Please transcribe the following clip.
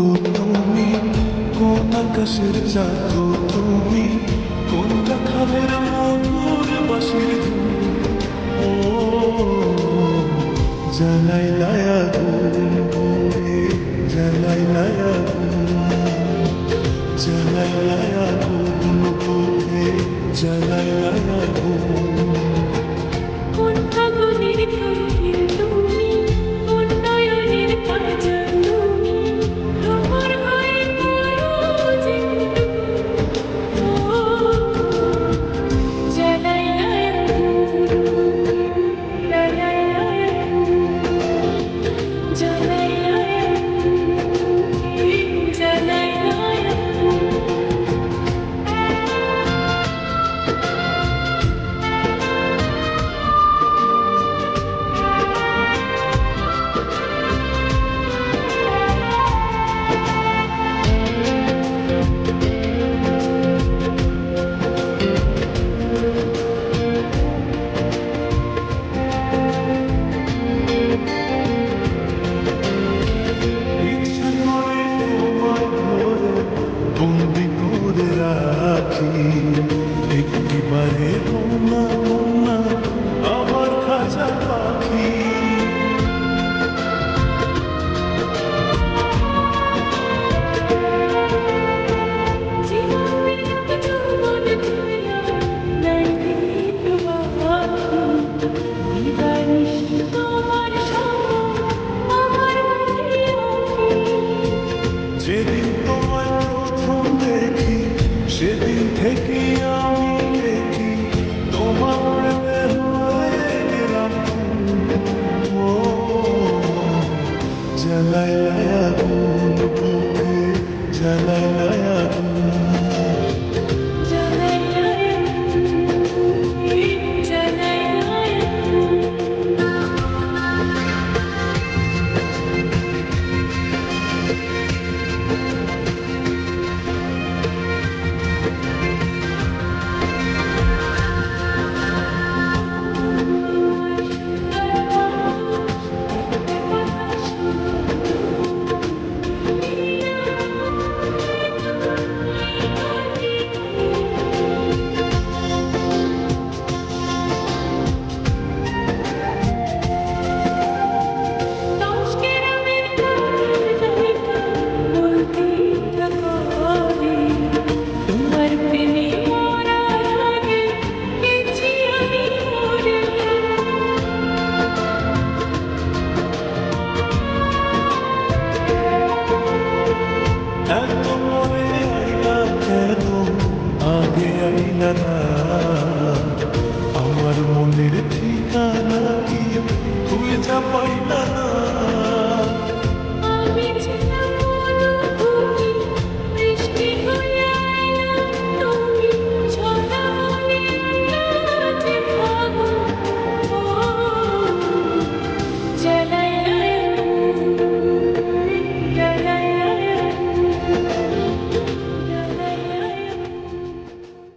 গো তুমি, কোন আকাশের চাঁদ গো তুমি, কোন রাখালের মধুর বাঁশির ধুন। ও জ্বালাইলায় আগুন রে, জ্বালাইলায় আগুন, জ্বালাইলায় আগুন রে, জ্বালাইলায় আগুন। কোন ফাগুনের ফুল তুমি, কোন নয়নের কাজল তুমি, তোমার হয়ে করো জিন্দু। ও জ্বালাইলায় আগুন, জ্বালাইলায় আগুন, জ্বালাইলায় আগুন, জ্বালাইলায় আগুন। ইচ্ছা করে তোমায় ধরে বন্দি করে রাখি, একটিবারে বন্যা বন্যা আমার খাঁচা পাখি। যেদিন তোমায় প্রথম দেখি সেদিন থেকে আমি দেখি তোমার প্রেমে হয়ে গেলাম খুন। ও জ্বালাইলায় আগুন বুকে, জ্বালাইলায় আগুন। তোমার প্রেমে মরার আগে গেছি আমি মরে। এত পরে আইলা কেন, আগে আইলা না।